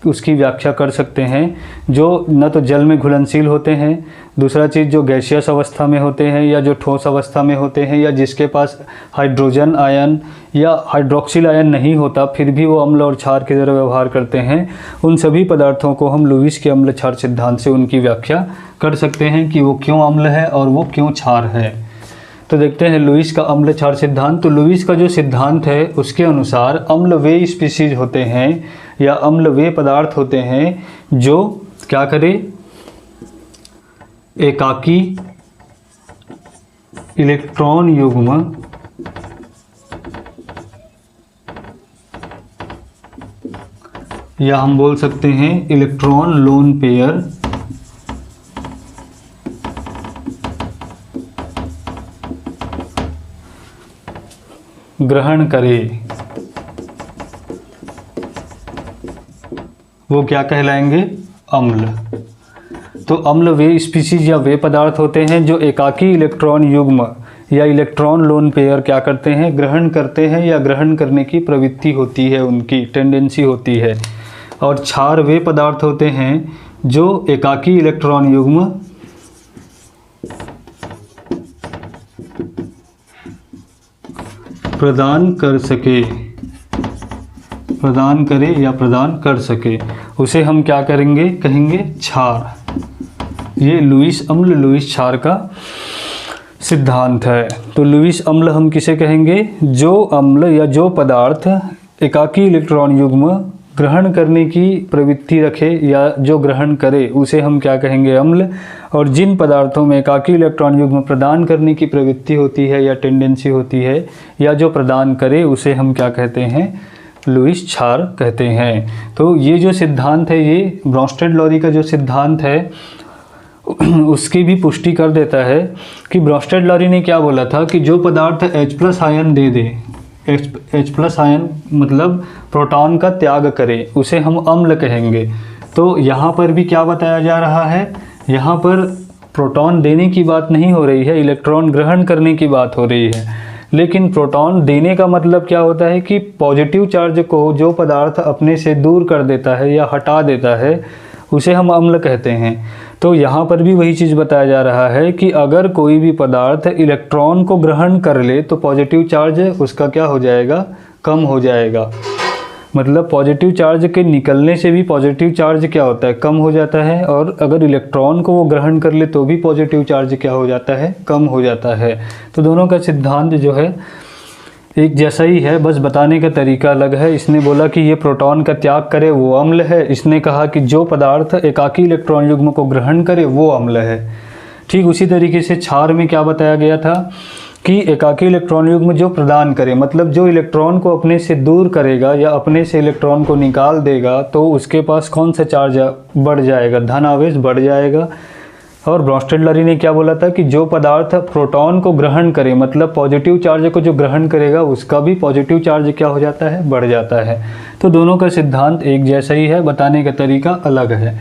उसकी व्याख्या कर सकते हैं, जो न तो जल में घुलनशील होते हैं, दूसरा चीज़ जो गैसियस अवस्था में होते हैं या जो ठोस अवस्था में होते हैं, या जिसके पास हाइड्रोजन आयन या हाइड्रोक्सिल आयन नहीं होता फिर भी वो अम्ल और क्षार की तरह व्यवहार करते हैं। उन सभी पदार्थों को हम लुईस के अम्ल क्षार सिद्धांत से उनकी व्याख्या कर सकते हैं कि वो क्यों अम्ल है और वो क्यों क्षार है। तो देखते हैं लुईस का अम्ल क्षार सिद्धांत। तो लुईस का जो सिद्धांत है उसके अनुसार अम्ल वे स्पीशीज होते हैं या अम्ल वे पदार्थ होते हैं जो क्या करे, एकाकी इलेक्ट्रॉन युग्म या हम बोल सकते हैं इलेक्ट्रॉन लोन पेयर ग्रहण करे, वो क्या कहलाएंगे, अम्ल। तो अम्ल वे स्पीशीज या वे पदार्थ होते हैं जो एकाकी इलेक्ट्रॉन युग्म या इलेक्ट्रॉन लोन पेयर क्या करते हैं, ग्रहण करते हैं या ग्रहण करने की प्रवृत्ति होती है, उनकी टेंडेंसी होती है। और क्षार वे पदार्थ होते हैं जो एकाकी इलेक्ट्रॉन युग्म प्रदान कर सके, प्रदान करे या प्रदान कर सके, उसे हम क्या करेंगे, कहेंगे क्षार। ये लुईस अम्ल लुईस क्षार का सिद्धांत है। तो लुईस अम्ल हम किसे कहेंगे, जो अम्ल या जो पदार्थ एकाकी इलेक्ट्रॉन युग्म ग्रहण करने की प्रवृत्ति रखे या जो ग्रहण करे उसे हम क्या कहेंगे, अम्ल। और जिन पदार्थों में एकाकी इलेक्ट्रॉन युग्म प्रदान करने की प्रवृत्ति होती है या टेंडेंसी होती है या जो प्रदान करे उसे हम क्या कहते हैं, लुईस क्षार कहते हैं। तो ये जो सिद्धांत है ये ब्रॉन्स्टेड-लॉरी का जो सिद्धांत है उसकी भी पुष्टि कर देता है कि ब्रॉन्स्टेड-लॉरी ने क्या बोला था कि जो पदार्थ H+ आयन दे दे, H+ आयन मतलब प्रोटॉन का त्याग करे, उसे हम अम्ल कहेंगे। तो यहाँ पर भी क्या बताया जा रहा है, यहाँ पर प्रोटॉन देने की बात नहीं हो रही है, इलेक्ट्रॉन ग्रहण करने की बात हो रही है। लेकिन प्रोटॉन देने का मतलब क्या होता है कि पॉजिटिव चार्ज को जो पदार्थ अपने से दूर कर देता है या हटा देता है उसे हम अम्ल कहते हैं। तो यहाँ पर भी वही चीज़ बताया जा रहा है कि अगर कोई भी पदार्थ इलेक्ट्रॉन को ग्रहण कर ले तो पॉजिटिव चार्ज उसका क्या हो जाएगा, कम हो जाएगा। मतलब पॉजिटिव चार्ज के निकलने से भी पॉजिटिव चार्ज क्या होता है, कम हो जाता है, और अगर इलेक्ट्रॉन को वो ग्रहण कर ले तो भी पॉजिटिव चार्ज क्या हो जाता है, कम हो जाता है। तो दोनों का सिद्धांत जो है एक जैसा ही है, बस बताने का तरीका अलग है। इसने बोला कि ये प्रोटॉन का त्याग करे वो अम्ल है, इसने कहा कि जो पदार्थ एकाकी इलेक्ट्रॉन युग्म को ग्रहण करे वो अम्ल है। ठीक उसी तरीके से क्षार में क्या बताया गया था कि एकाकी इलेक्ट्रॉन युग्म जो प्रदान करे, मतलब जो इलेक्ट्रॉन को अपने से दूर करेगा या अपने से इलेक्ट्रॉन को निकाल देगा तो उसके पास कौन सा चार्ज बढ़ जाएगा, धन आवेश बढ़ जाएगा। और ब्रोंस्टेड-लरी ने क्या बोला था कि जो पदार्थ प्रोटॉन को ग्रहण करे, मतलब पॉजिटिव चार्ज को जो ग्रहण करेगा उसका भी पॉजिटिव चार्ज क्या हो जाता है, बढ़ जाता है। तो दोनों का सिद्धांत एक जैसा ही है, बताने का तरीका अलग है।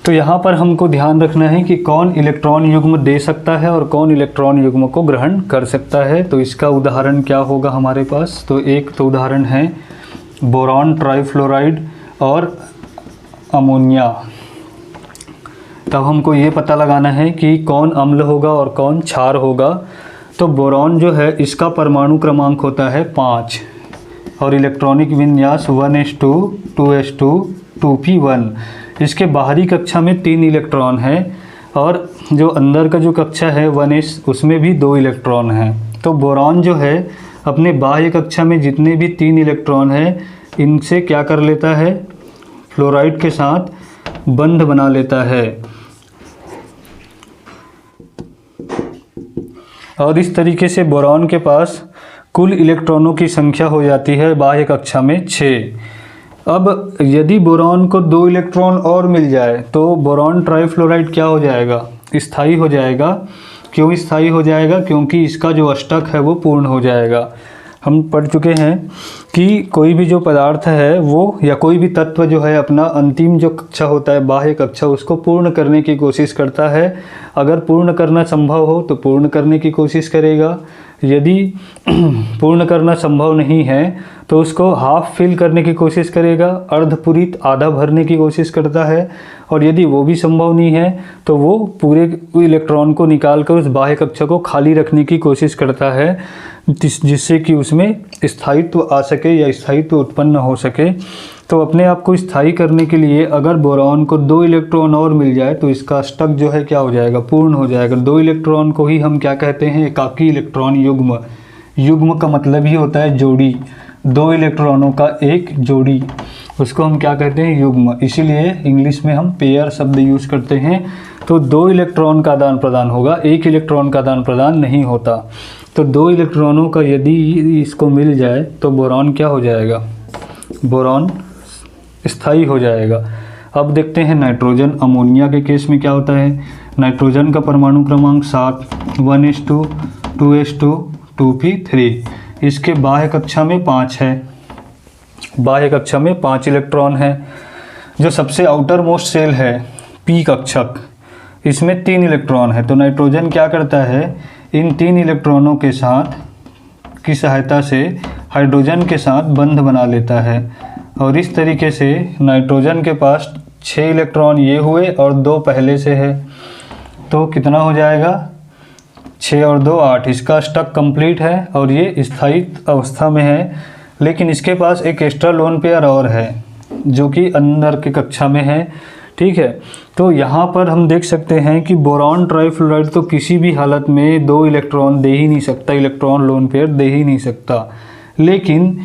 तो यहाँ पर हमको ध्यान रखना है कि कौन इलेक्ट्रॉन युग्म दे सकता है और कौन इलेक्ट्रॉन युग्म को ग्रहण कर सकता है। तो इसका उदाहरण क्या होगा हमारे पास, तो एक तो उदाहरण है बोरॉन ट्राइफ्लोराइड और अमोनिया। तब हमको ये पता लगाना है कि कौन अम्ल होगा और कौन क्षार होगा। तो बोरॉन जो है इसका परमाणु क्रमांक होता है 5 और इलेक्ट्रॉनिक विन्यास 1s2 2s2 2p1। इसके बाहरी कक्षा में 3 इलेक्ट्रॉन है और जो अंदर का जो कक्षा है 1s उसमें भी 2 इलेक्ट्रॉन हैं। तो बोरॉन जो है अपने बाह्य कक्षा में जितने भी 3 इलेक्ट्रॉन हैं इनसे क्या कर लेता है, फ्लोराइड के साथ बंध बना लेता है। और इस तरीके से बोरॉन के पास कुल इलेक्ट्रॉनों की संख्या हो जाती है बाह्य कक्षा में 6। अब यदि बोरॉन को 2 इलेक्ट्रॉन और मिल जाए तो बोरॉन ट्राइफ्लोराइड क्या हो जाएगा, स्थायी हो जाएगा। क्यों स्थायी हो जाएगा, क्योंकि इसका जो अष्टक है वो पूर्ण हो जाएगा। हम पढ़ चुके हैं कि कोई भी जो पदार्थ है वो या कोई भी तत्व जो है अपना अंतिम जो कक्षा होता है बाह्य कक्षा उसको पूर्ण करने की कोशिश करता है। अगर पूर्ण करना संभव हो तो पूर्ण करने की कोशिश करेगा, यदि पूर्ण करना संभव नहीं है तो उसको हाफ फिल करने की कोशिश करेगा, अर्धपूरित आधा भरने की कोशिश करता है। और यदि वो भी संभव नहीं है तो वो पूरे इलेक्ट्रॉन को निकाल कर उस बाह्य कक्षा को खाली रखने की कोशिश करता है, जिससे कि उसमें स्थायित्व आ सके या स्थायित्व उत्पन्न हो सके। तो अपने आप को स्थायी करने के लिए अगर बोरॉन को 2 इलेक्ट्रॉन और मिल जाए तो इसका अष्टक जो है क्या हो जाएगा, पूर्ण हो जाएगा। 2 इलेक्ट्रॉन को ही हम क्या कहते हैं, एकाकी इलेक्ट्रॉन युग्म। युग्म का मतलब ही होता है जोड़ी, 2 इलेक्ट्रॉनों का एक जोड़ी, उसको हम क्या कहते हैं, युग्म। इसीलिए इंग्लिश में हम पेयर शब्द यूज़ करते हैं। तो 2 इलेक्ट्रॉन का आदान प्रदान होगा, 1 इलेक्ट्रॉन का आदान प्रदान नहीं होता। तो 2 इलेक्ट्रॉनों का यदि इसको मिल जाए तो बोरॉन क्या हो जाएगा, बोरॉन स्थायी हो जाएगा। अब देखते हैं नाइट्रोजन अमोनिया के केस में क्या होता है। नाइट्रोजन का परमाणु क्रमांक 7 1s2 2s2 2p3। इसके बाह्य कक्षा में 5 है, बाह्य कक्षा में 5 इलेक्ट्रॉन है। जो सबसे आउटर मोस्ट सेल है p कक्षक, इसमें 3 इलेक्ट्रॉन है। तो नाइट्रोजन क्या करता है, इन 3 इलेक्ट्रॉनों के साथ की सहायता से हाइड्रोजन के साथ बंध बना लेता है और इस तरीके से नाइट्रोजन के पास 6 इलेक्ट्रॉन ये हुए और 2 पहले से है। तो कितना हो जाएगा, 6 और 2 8। इसका अष्टक कंप्लीट है और ये स्थायी अवस्था में है। लेकिन इसके पास एक एक्स्ट्रा लोन पेयर और है जो कि अंदर के कक्षा में है। ठीक है, तो यहाँ पर हम देख सकते हैं कि बोरॉन ट्राइफ्लोराइड तो किसी भी हालत में 2 इलेक्ट्रॉन दे ही नहीं सकता, इलेक्ट्रॉन लोन पेयर दे ही नहीं सकता। लेकिन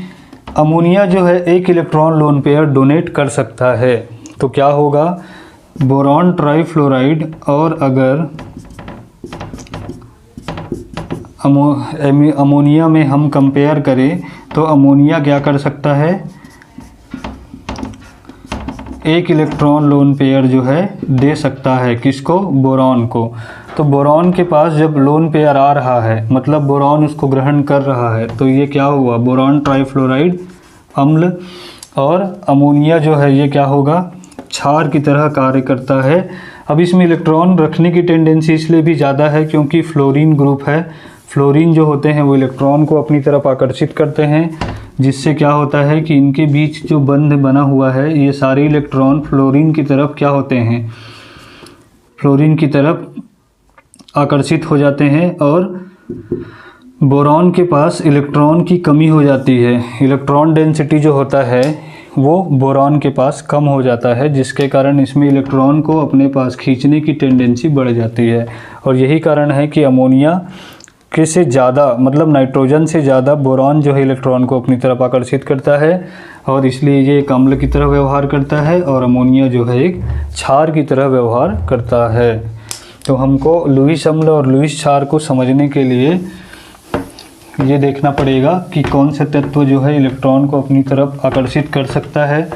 अमोनिया जो है 1 इलेक्ट्रॉन लोन पेयर डोनेट कर सकता है। तो क्या होगा, बोरॉन ट्राइफ्लोराइड और अगर अमोनिया में हम कंपेयर करें तो अमोनिया क्या कर सकता है, 1 इलेक्ट्रॉन लोन पेयर जो है दे सकता है। किसको, बोरॉन को। तो बोरॉन के पास जब लोन पेयर आ रहा है, मतलब बोरॉन उसको ग्रहण कर रहा है, तो ये क्या हुआ, बोरॉन ट्राइफ्लोराइड अम्ल। और अमोनिया जो है ये क्या होगा, क्षार की तरह कार्य करता है। अब इसमें इलेक्ट्रॉन रखने की टेंडेंसी इसलिए भी ज़्यादा है क्योंकि फ्लोरीन ग्रुप है। फ्लोरीन जो होते हैं वो इलेक्ट्रॉन को अपनी तरफ आकर्षित करते हैं, जिससे क्या होता है कि इनके बीच जो बंध बना हुआ है ये सारे इलेक्ट्रॉन फ्लोरीन की तरफ क्या होते हैं, फ्लोरीन की तरफ आकर्षित हो जाते हैं और बोरॉन के पास इलेक्ट्रॉन की कमी हो जाती है। इलेक्ट्रॉन डेंसिटी जो होता है वो बोरॉन के पास कम हो जाता है, जिसके कारण इसमें इलेक्ट्रॉन को अपने पास खींचने की टेंडेंसी बढ़ जाती है। और यही कारण है कि अमोनिया के से ज़्यादा मतलब नाइट्रोजन से ज़्यादा बोरॉन जो है इलेक्ट्रॉन को अपनी तरफ आकर्षित करता है, और इसलिए ये एक अम्ल की तरह व्यवहार करता है और अमोनिया जो है एक क्षार की तरह व्यवहार करता है। तो हमको लुईस अम्ल और लुईस क्षार को समझने के लिए ये देखना पड़ेगा कि कौन से तत्व जो है इलेक्ट्रॉन को अपनी तरफ आकर्षित कर सकता है,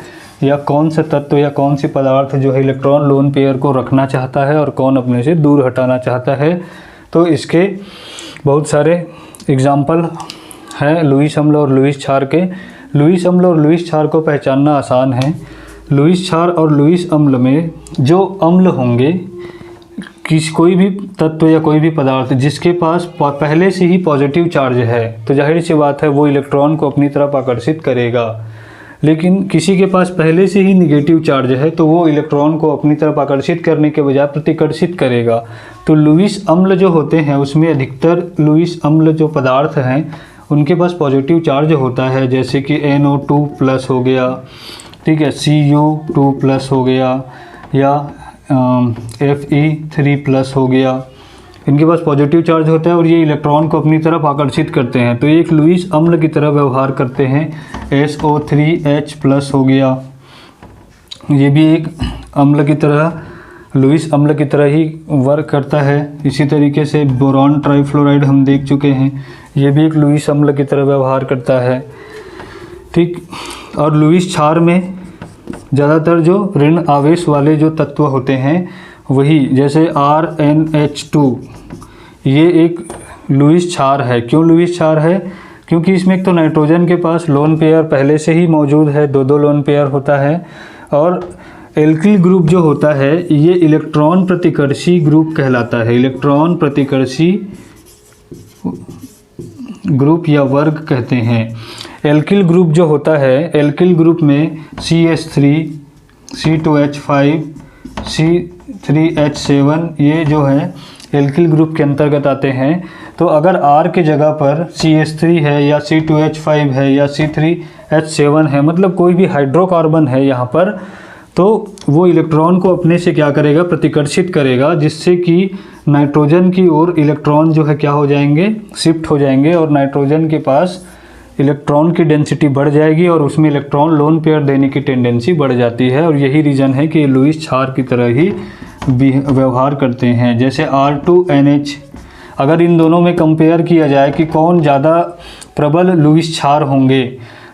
या कौन से तत्व या कौन सी पदार्थ जो है इलेक्ट्रॉन लोन पेयर को रखना चाहता है और कौन अपने से दूर हटाना चाहता है। तो इसके बहुत सारे एग्जाम्पल हैं लुईस अम्ल और लुईस क्षार के। लुईस अम्ल और लुईस क्षार को पहचानना आसान है। लुईस क्षार और लुईस अम्ल में जो अम्ल होंगे, कोई भी तत्व या कोई भी पदार्थ जिसके पास पहले से ही पॉजिटिव चार्ज है, तो जाहिर सी बात है वो इलेक्ट्रॉन को अपनी तरफ आकर्षित करेगा। लेकिन किसी के पास पहले से ही निगेटिव चार्ज है तो वो इलेक्ट्रॉन को अपनी तरफ आकर्षित करने के बजाय प्रतिकर्षित करेगा। तो लुईस अम्ल जो होते हैं उसमें अधिकतर लुईस अम्ल जो पदार्थ हैं उनके पास पॉजिटिव चार्ज होता है, जैसे कि NO2+ हो गया, ठीक है, Cu2+ हो गया, या Fe3+ हो गया। इनके पास पॉजिटिव चार्ज होता है और ये इलेक्ट्रॉन को अपनी तरफ आकर्षित करते हैं, तो ये एक लुईस अम्ल की तरह व्यवहार करते हैं। SO3H+ हो गया, ये भी एक अम्ल की तरह, लुईस अम्ल की तरह ही वर्क करता है। इसी तरीके से बोरॉन ट्राइफ्लोराइड हम देख चुके हैं, ये भी एक लुईस अम्ल की तरह व्यवहार करता है, ठीक। और लुईस क्षार में ज़्यादातर जो ऋण आवेश वाले जो तत्व होते हैं वही, जैसे RnH2, ये एक लुईस क्षार है। क्यों लुईस क्षार है? क्योंकि इसमें एक तो नाइट्रोजन के पास लोन पेयर पहले से ही मौजूद है, दो लोन पेयर होता है, और एल्किल ग्रुप जो होता है ये इलेक्ट्रॉन प्रतिकर्षी ग्रुप कहलाता है। इलेक्ट्रॉन प्रतिकर्षी ग्रुप या वर्ग कहते हैं। एल्किल ग्रुप जो होता है, एल्किल ग्रुप में CH3, C2H5, C3H7 ये जो है एल्किल ग्रुप के अंतर्गत आते हैं। तो अगर R के जगह पर CH3 है या C2H5 है या C3H7 है, मतलब कोई भी हाइड्रोकार्बन है यहाँ पर, तो वो इलेक्ट्रॉन को अपने से क्या करेगा, प्रतिकर्षित करेगा, जिससे कि नाइट्रोजन की ओर इलेक्ट्रॉन जो है क्या हो जाएंगे, शिफ्ट हो जाएंगे, और नाइट्रोजन के पास इलेक्ट्रॉन की डेंसिटी बढ़ जाएगी और उसमें इलेक्ट्रॉन लोन पेयर देने की टेंडेंसी बढ़ जाती है। और यही रीज़न है कि लुईस क्षार की तरह ही व्यवहार करते हैं। जैसे R2NH, अगर इन दोनों में कंपेयर किया जाए कि कौन ज़्यादा प्रबल लुईस क्षार होंगे,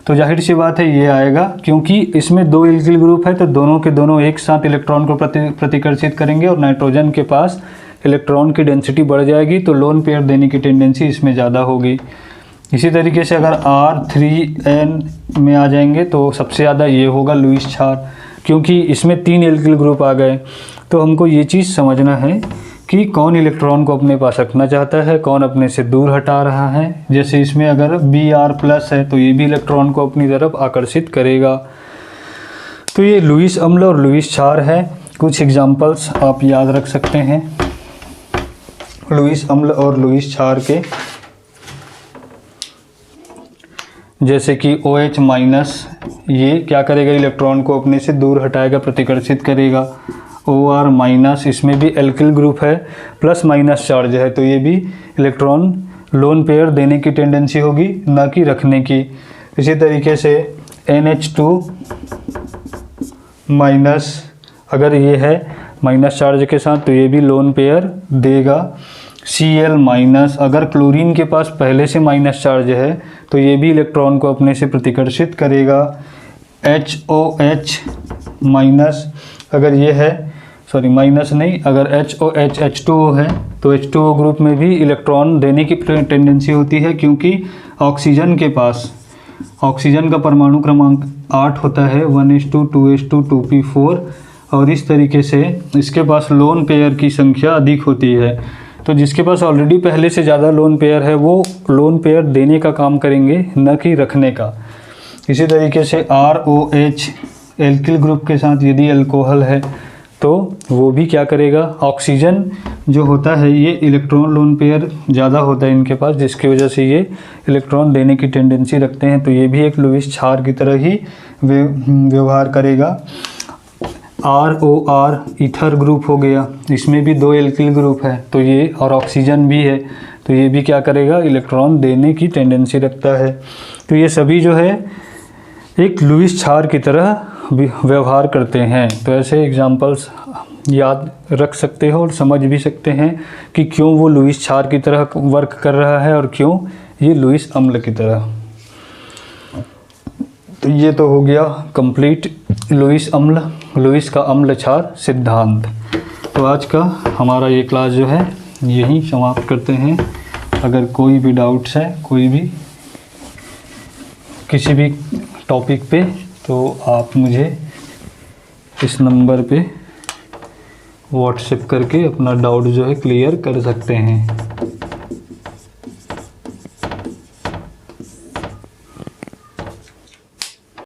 तो जाहिर सी बात है ये आएगा, क्योंकि इसमें दो एल्किल ग्रुप है तो दोनों के दोनों एक साथ इलेक्ट्रॉन को प्रतिकर्षित करेंगे और नाइट्रोजन के पास इलेक्ट्रॉन की डेंसिटी बढ़ जाएगी, तो लोन पेयर देने की टेंडेंसी इसमें ज़्यादा होगी। इसी तरीके से अगर R3N में आ जाएंगे तो सबसे ज़्यादा ये होगा लुईस क्षार, क्योंकि इसमें 3 एल्किल ग्रुप आ गए। तो हमको ये चीज़ समझना है कि कौन इलेक्ट्रॉन को अपने पास रखना चाहता है, कौन अपने से दूर हटा रहा है। जैसे इसमें अगर Br+ है तो ये भी इलेक्ट्रॉन को अपनी तरफ आकर्षित करेगा। तो ये लुईस अम्ल और लुईस क्षार है। कुछ एग्जाम्पल्स आप याद रख सकते हैं लुईस अम्ल और लुईस क्षार के, जैसे कि OH-, ये क्या करेगा, इलेक्ट्रॉन को अपने से दूर हटाएगा, प्रतिकर्षित करेगा। OR-, इसमें भी एल्किल ग्रुप है, प्लस माइनस चार्ज है, तो ये भी इलेक्ट्रॉन लोन पेयर देने की टेंडेंसी होगी, ना कि रखने की। इसी तरीके से NH2-, अगर ये है माइनस चार्ज के साथ तो ये भी लोन पेयर देगा। Cl-, अगर क्लोरीन के पास पहले से माइनस चार्ज है तो ये भी इलेक्ट्रॉन को अपने से प्रतिकर्षित करेगा। HOH-, अगर ये है, सॉरी माइनस नहीं, अगर HOH H2O है तो H2O ग्रुप में भी इलेक्ट्रॉन देने की टेंडेंसी होती है, क्योंकि ऑक्सीजन के पास, ऑक्सीजन का परमाणु क्रमांक 8 होता है, 1s2 2s2 2p4, और इस तरीके से इसके पास लोन पेयर की संख्या अधिक होती है। तो जिसके पास ऑलरेडी पहले से ज़्यादा लोन पेयर है वो लोन पेयर देने का काम करेंगे, न कि रखने का। इसी तरीके से ROH एल्किल ग्रुप के साथ यदि अल्कोहल है तो वो भी क्या करेगा, ऑक्सीजन जो होता है ये इलेक्ट्रॉन लोन पेयर ज़्यादा होता है इनके पास, जिसकी वजह से ये इलेक्ट्रॉन देने की टेंडेंसी रखते हैं, तो ये भी एक लुईस क्षार की तरह ही व्यवहार करेगा। ROR ईथर ग्रुप हो गया, इसमें भी 2 एल्किल ग्रुप है तो ये, और ऑक्सीजन भी है तो ये भी क्या करेगा, इलेक्ट्रॉन देने की टेंडेंसी रखता है। तो ये सभी जो है एक लुईस क्षार की तरह व्यवहार करते हैं। तो ऐसे एग्जाम्पल्स याद रख सकते हो और समझ भी सकते हैं कि क्यों वो लुईस क्षार की तरह वर्क कर रहा है और क्यों ये लुईस अम्ल की तरह। तो ये तो हो गया कंप्लीट लुईस का अम्ल क्षार सिद्धांत। तो आज का हमारा ये क्लास जो है यहीं समाप्त करते हैं। अगर कोई भी डाउट्स है, कोई भी किसी भी टॉपिक पे, तो आप मुझे इस नंबर पे व्हाट्सएप करके अपना डाउट जो है क्लियर कर सकते हैं।